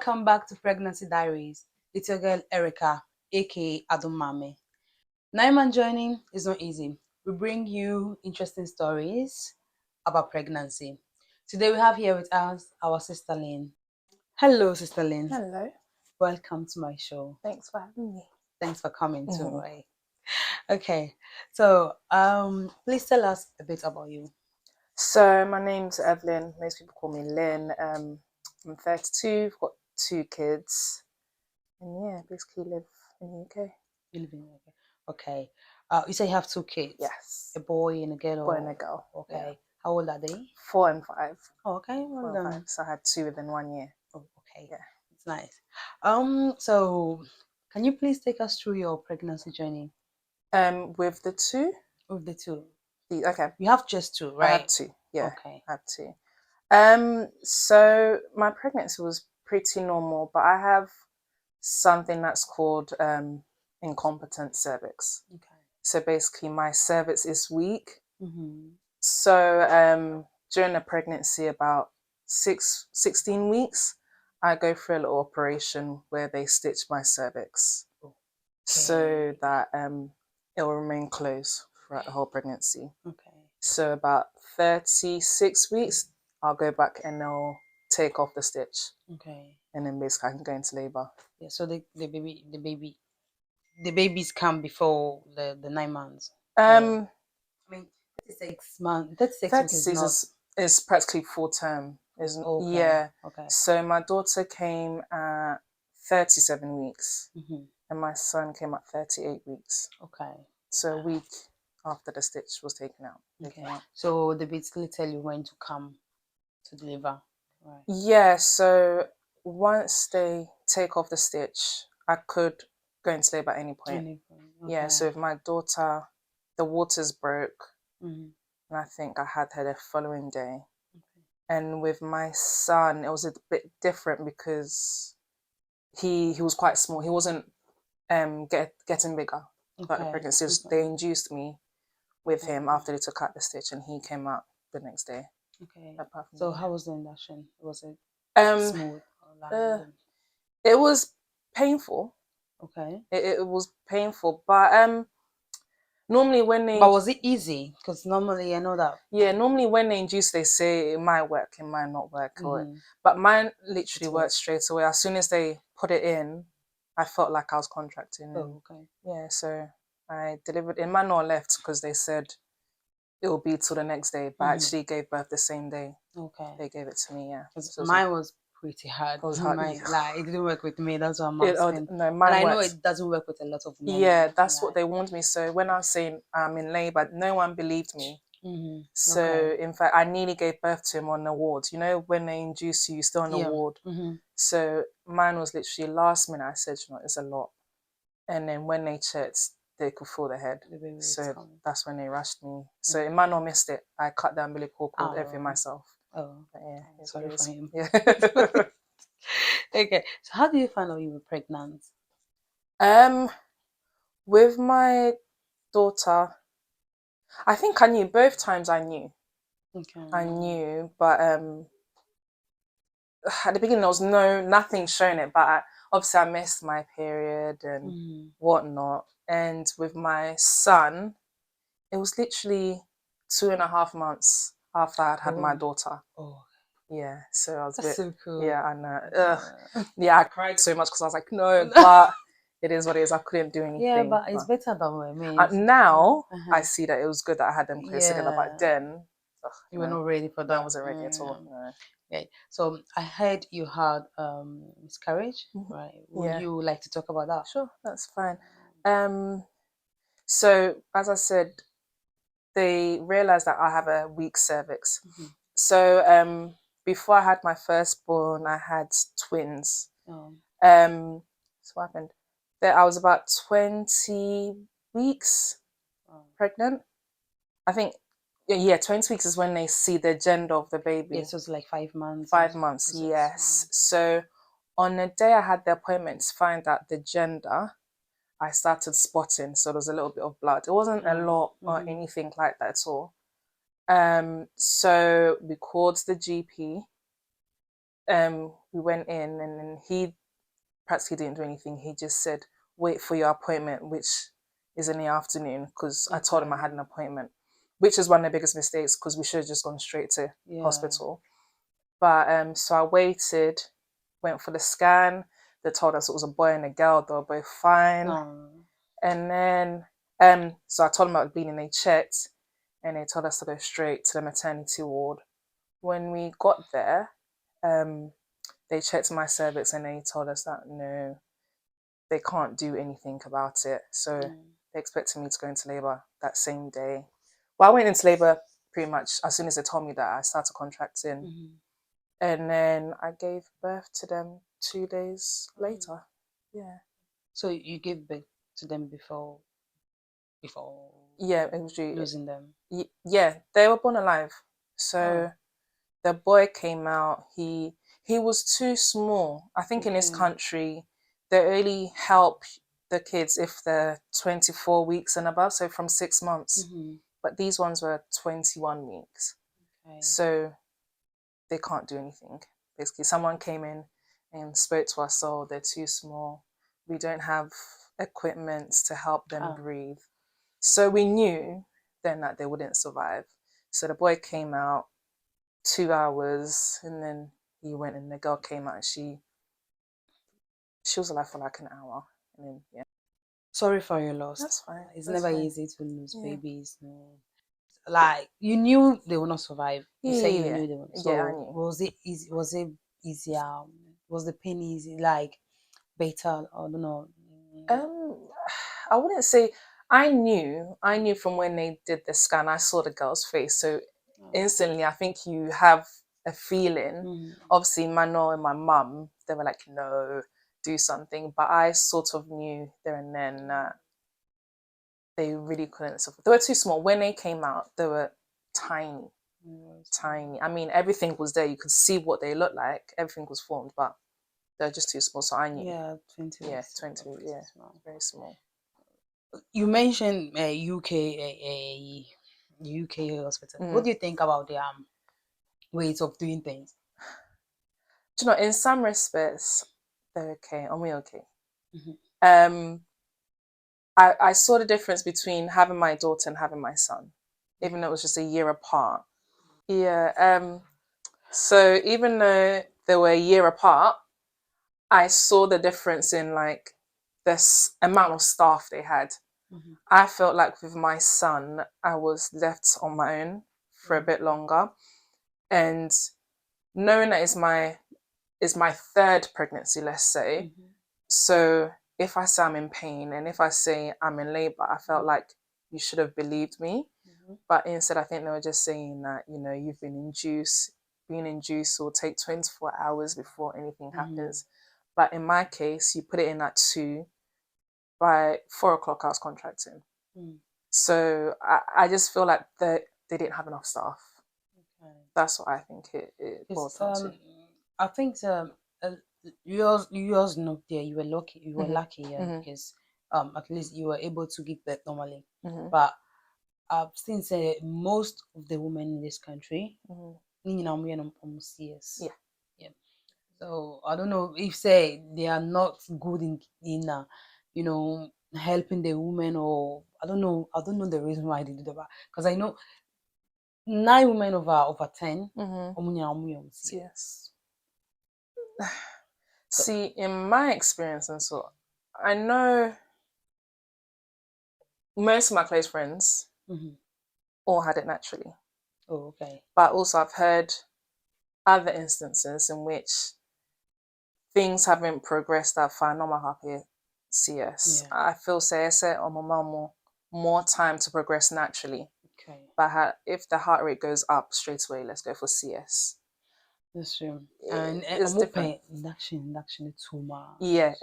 welcome back to Pregnancy Diaries. It's your girl Erica, aka Adumame. 9 month journey is not easy. We bring you interesting stories about pregnancy. Today we have here with us our sister Lynn. Hello, Sister Lynn. Hello. Welcome to my show. Thanks for having me. Thanks for coming too. Right? Okay. So, please tell us a bit about you. So my name's Evelyn. Most people call me Lynn. I'm 32. I've got 2 kids, and yeah, basically live in the UK. You live in the UK. Okay. You say you have 2 kids. Yes, A boy and a girl. boy and a girl. Okay. Yeah. How old are they? 4 and 5. Oh, okay. 4 Well and done. 5. So I had 2 within 1 year. Oh, okay. Yeah. It's nice. So can you please take us through your pregnancy journey? With the 2. With the 2. Okay. You have just 2, right? I have 2. Yeah. Okay. I have 2. So my pregnancy was pretty normal, but I have something that's called incompetent cervix. Okay. So basically, my cervix is weak. Mm-hmm. So during the pregnancy, about 16 weeks, I go through a little operation where they stitch my cervix so that it will remain closed throughout the whole pregnancy. Okay. So about 36 weeks, I'll go back and they'll take off the stitch. Okay. And then basically I can go into labor. Yeah. So the babies come before the 9 months. I mean, 36 months. 36 weeks is 36 not. is practically full term, isn't Okay. Yeah. Okay. So my daughter came at 37 weeks, and my son came at 38 weeks. Okay. So a week after the stitch was taken out. Okay. So they basically tell you when to come to deliver. Right. Yeah. So once they take off the stitch, I could go into labor at any point. Okay. Yeah. So if my daughter, the waters broke, Mhm. and I think I had her the following day. And with my son, it was a bit different because he was quite small. He wasn't getting bigger. Like the pregnancy, they induced me with him after they took out the stitch, and he came out the next day. Okay. Apart from So that, how was the induction? Was it smooth? It was painful. Okay. It was painful, but normally when they. But was it easy? Because normally I know that. Yeah, normally when they induce, they say it might work, it might not work, but mine literally worked straight away. As soon as they put it in, I felt like I was contracting. Oh, okay. Yeah, so I delivered. It might not left because they said it will be till the next day, but I actually gave birth the same day. Okay. They gave it to me. Yeah, so mine was pretty hard. It was hard. Like it didn't work with me. That's what I'm asking. No, and mine I know worked. it doesn't work with a lot of men. Yeah, that's what they warned me. So when I was saying I'm in labor, no one believed me. So in fact, I nearly gave birth to him on the ward. You know, when they induce you, you're still on the ward. So mine was literally last minute. I said, you know, it's a lot. And then when they checked, they could feel the head. So that's when they rushed me. So it might not missed it. I cut the umbilical cord, everything myself. Oh, but yeah. Sorry for him. Yeah. Okay. So how do you find out you were pregnant? With my daughter, I think I knew both times. I knew. Okay. I knew, but at the beginning there was nothing showing it. But obviously I missed my period and whatnot. And with my son, it was literally 2.5 months after I'd had my daughter. Oh. Yeah, so I was That's so cool. Yeah, I know. Yeah, I cried so much because I was like, no, but it is what it is. I couldn't do anything. Yeah, but it's better than what it means. Now I see that it was good that I had them close together, but then you were not ready for that. I wasn't ready at all. No. Okay, so I heard you had miscarriage, right? Would you like to talk about that? Sure, that's fine. So as I said, they realized that I have a weak cervix. So before I had my firstborn, I had twins. So what happened? I was about 20 weeks pregnant. I think, 20 weeks is when they see the gender of the baby. Yes, so it's like 5 months. 5 months, yes. So on the day I had the appointment to find out the gender, I started spotting. So there was a little bit of blood. It wasn't a lot or anything like that at all. So we called the GP. we went in, and then he practically didn't do anything. He just said, wait for your appointment, which is in the afternoon, because I told him I had an appointment, which is one of the biggest mistakes, because we should have just gone straight to hospital. But so I waited, went for the scan. They told us it was a boy and a girl. They were both fine. And then so I told them about bleeding. They checked, and they told us to go straight to the maternity ward. When we got there, they checked my cervix, and they told us that no, they can't do anything about it. So they expected me to go into labour that same day. Well, I went into labour pretty much as soon as they told me that. I started contracting. And then I gave birth to them 2 days later. Yeah. So you gave birth to them before Yeah, it was losing them? Yeah, they were born alive. So the boy came out. He was too small. I think in this country, they only help the kids if they're 24 weeks and above, so from 6 months. But these ones were 21 weeks. So they can't do anything. Basically, someone came in and spoke to us, oh, they're too small. We don't have equipment to help them breathe. So we knew then that they wouldn't survive. So the boy came out 2 hours, and then he went, and the girl came out, and she was alive for like an hour. And then, yeah. Sorry for your loss. That's fine. It's That's never fine. easy to lose babies. No. Like, you knew they would not survive. You said you knew they would. So yeah, I knew. Was it easy? Was it easier? Was the pain easy? Like better? I don't know. I wouldn't say. I knew from when they did the scan. I saw the girl's face, so instantly, I think you have a feeling. Obviously, Mano and my mum, they were like, "No, do something." But I sort of knew there and then that they really couldn't survive. They were too small. When they came out, they were tiny, tiny. I mean, everything was there. You could see what they looked like. Everything was formed, but they're just too small. So I knew. Yeah, 20. Yeah, 20. Yeah, very small. You mentioned UK hospital. What do you think about the ways of doing things? Do you know, in some respects, they're okay. Are we okay? I saw the difference between having my daughter and having my son, even though it was just a year apart. Yeah. So even though they were a year apart, I saw the difference in like this amount of staff they had. I felt like with my son, I was left on my own for a bit longer, and knowing that it's my third pregnancy, let's say. So if I say I'm in pain, and if I say I'm in labor, I felt like you should have believed me. But instead, I think they were just saying that, you've been induced. Being induced will take 24 hours before anything happens. But in my case, you put it in at 2. By 4 o'clock, I was contracting. So I just feel like they didn't have enough staff. That's what I think it boiled down to. I think yours not there. You were lucky. You were lucky, because at least you were able to give birth normally. But I've seen most of the women in this country, CS. Yeah. So I don't know if they are not good in helping the women, or I don't know the reason why they do that, because I know 9 women over 10. Yes. See, in my experience, and so I know most of my close friends all had it naturally. Oh, okay. But also, I've heard other instances in which things haven't progressed that far. Normal happy CS. I feel say on my mom more time to progress naturally. Okay. But if the heart rate goes up straight away, let's go for CS. That's true. And it's different. Induction too much. Yeah.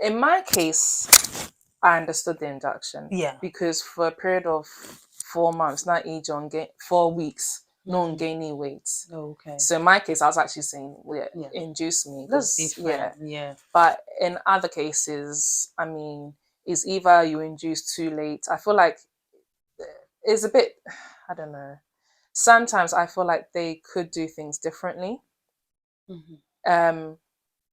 In my case, I understood the induction. Yeah. Because for a period of 4 months, not each on 4 weeks, no one gaining weight. Oh, okay. So in my case, I was actually saying, induce me. That's different. Yeah. But in other cases, I mean, it's either you induce too late. I feel like it's a bit, I don't know. Sometimes I feel like they could do things differently.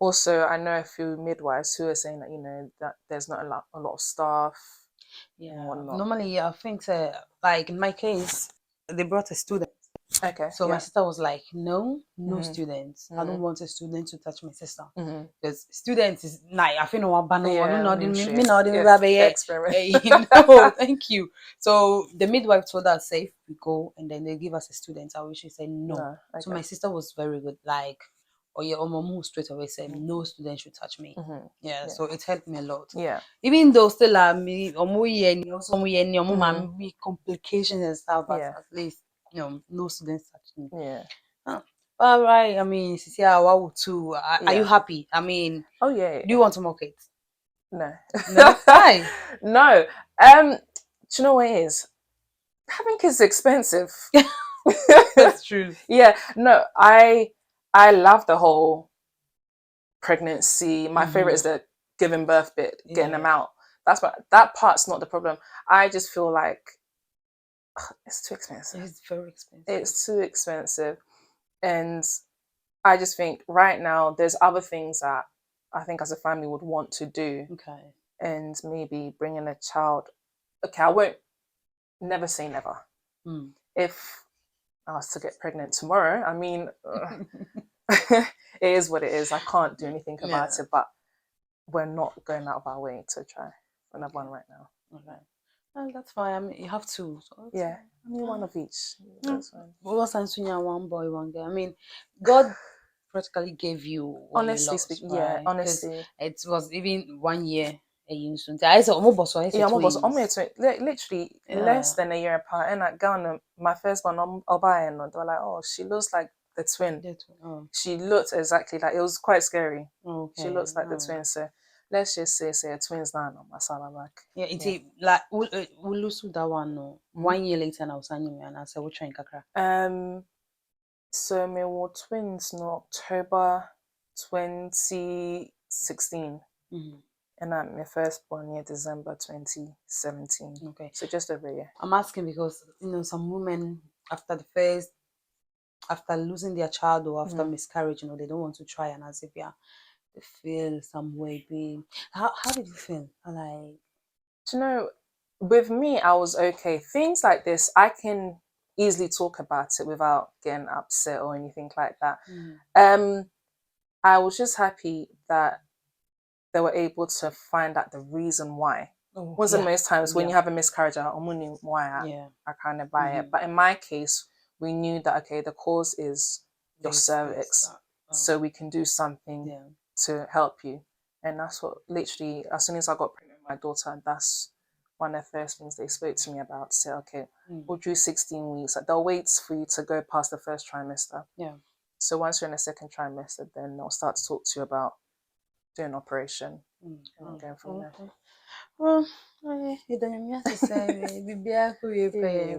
also, I know a few midwives who are saying that, you know, that there's not a lot of staff. Yeah. And whatnot. Normally, I think, like in my case, they brought a student. Okay. So my sister was like, no students. I don't Mhm. want a student to touch my sister. Mhm. Because students is like, I feel no one Yeah, me not experiment. no, thank you. So the midwife told us safe, we go, and then they give us a student. I wish she said no. No, So okay. my sister was very good, like, or your mom straight away said no student should touch me. Mhm. Yeah, so it helped me a lot. Yeah. Even though still me be complications and stuff, but Yeah. at least no students touch me. Yeah. All right. I mean, Cecilia, wow, too. Are you Yeah. happy? I mean, Oh yeah. do you want to mock it? No. No. Why? No. Do you know what it is? Having kids is expensive. That's true. Yeah. No, I love the whole pregnancy. My favorite is the giving birth bit, getting them out. That's what that part's not the problem. I just feel like it's too expensive. It's very expensive. It's too expensive. And I just think right now there's other things that I think as a family would want to do. Okay. And maybe bringing a child. Okay, I won't never say never. If I was to get pregnant tomorrow, I mean, it is what it is. I can't do anything about it, but we're not going out of our way to try another one right now. Okay. And that's fine. I mean, you have two. So yeah, I mean, one of each. That's fine. One boy, one girl. I mean, God practically gave you what honestly you lost, speaking, right? yeah, honestly. It was even 1 year a year soon. I said, yeah, literally less than a year apart. And I got my first one, Oba, and they were like, oh, she looks like the twin. Oh. She looked exactly like, it was quite scary. Okay. She looks like the twin. So let's just say a twins now on my side back. Yeah, it's like we'll lose that one. No, 1 year later, now signing me and I said, "We're trying kakra." So me were twins in October 2016. And my first born year December 2017. Okay. So just over a year. I'm asking because some women after losing their child or after miscarriage, they don't want to try and as if they feel some way being. How did you feel? Like, do you know, with me, I was okay. Things like this, I can easily talk about it without getting upset or anything like that. I was just happy that they were able to find out the reason why. Most of the most times when you have a miscarriage, I kind of buy it. But in my case, we knew that, okay, the cause is your cervix. So we can do something to help you. And that's what literally, as soon as I got pregnant with my daughter, that's one of the first things they spoke to me about. Say, okay, we'll do 16 weeks. They'll wait for you to go past the first trimester. Yeah. So once you're in the second trimester, then they'll start to talk to you about doing an operation and going from there. Well, you don't have to say,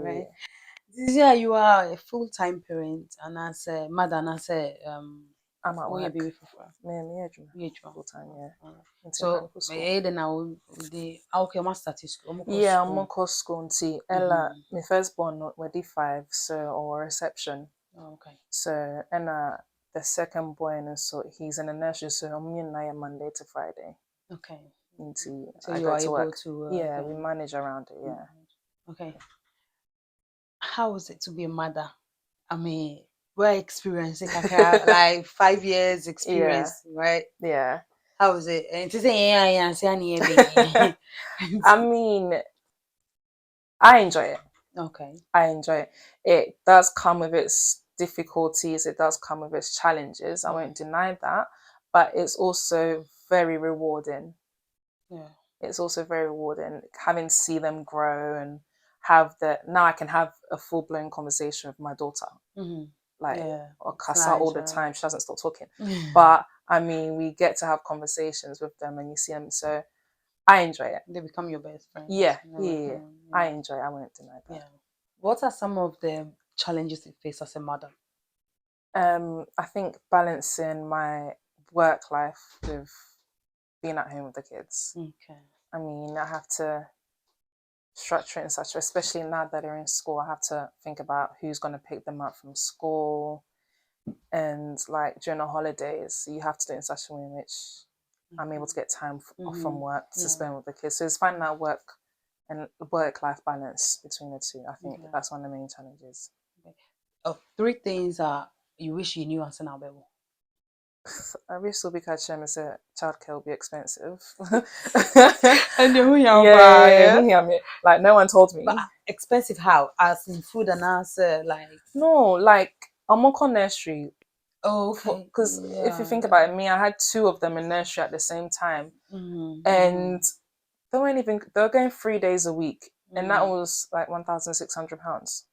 right? This year you are a full-time parent, and as a mother, and as a I'm at work. Baby full time, yeah. So, now the okay, my status. Yeah, I'm on course school. Ella, my firstborn, we're D5, so or reception. Okay. So, and the second boy, and so he's in a nursery, so I'm in Monday to Friday. Okay. So I you are able work. to. Yeah, we manage around it. Yeah. Okay. How is it to be a mother? I mean, we're experiencing like 5 years experience, right? Yeah. How is it? And to say I mean, I enjoy it. Okay. I enjoy it. It does come with its difficulties. It does come with its challenges. I won't deny that. But it's also very rewarding. Yeah. It's also very rewarding having to see them grow and now I can have a full-blown conversation with my daughter. Or cuss out all the time. She doesn't stop talking. But I mean, we get to have conversations with them and you see them. So I enjoy it. They become your best friends. Yeah. I enjoy it. I won't deny that. Yeah. What are some of the challenges you face as a mother? I think balancing my work life with being at home with the kids. Okay. I mean, I have to structure it in such, especially now that they're in school, I have to think about who's going to pick them up from school. and like during the holidays, you have to do it in such a way in which I'm able to get time off from work to spend with the kids. So it's finding that work-life balance between the two. I think that's one of the main challenges. Three things you wish you knew as an Abel. I wish so because childcare will be expensive. And like no one told me. But expensive how? As in food and answer, like no, like I'm on nursery. Oh, okay. Because if you think about it, I had two of them in nursery at the same time, and they were going 3 days a week, and that was like £1,600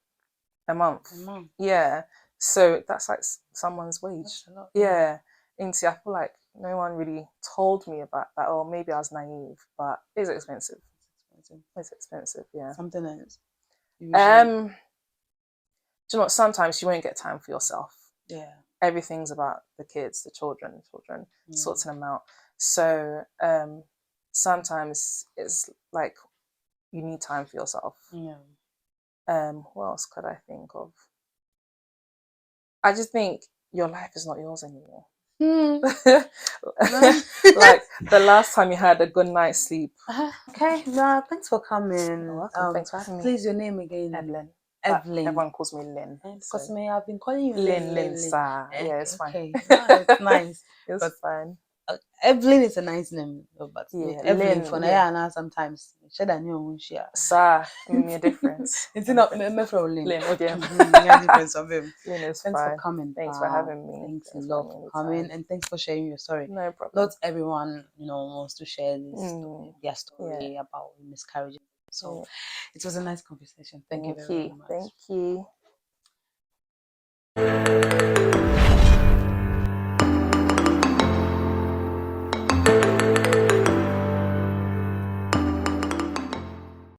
a month. Yeah, so that's like someone's wage. That's a lot, yeah. And see, I feel like no one really told me about that, or maybe I was naive, but it's expensive. It's expensive, yeah. Something else. Do you know what? Sometimes you won't get time for yourself. Yeah. Everything's about the kids, the children, sorting them out. So sometimes it's like you need time for yourself. Yeah. What else could I think of? I just think your life is not yours anymore. Like the last time you had a good night's sleep. Okay, thanks for coming. Welcome. Thanks for having me. Please, your name again? Evelyn. Evelyn. Everyone calls me Lynn. Because I've been calling you Lynn. Yeah, it's fine. Okay, it's nice. It's fine. Evelyn is a nice name, but Evelyn Lynn, for now sometimes she than you Sir, me a difference. It's not me from Lynn. Lynn, okay. Difference of him. Lynn is thanks fine. For coming. Thanks for having me. Thanks a lot for coming, and thanks for sharing your story. No problem. Not everyone, wants to share their story about miscarriage. So it was a nice conversation. Thank you very much. Thank you.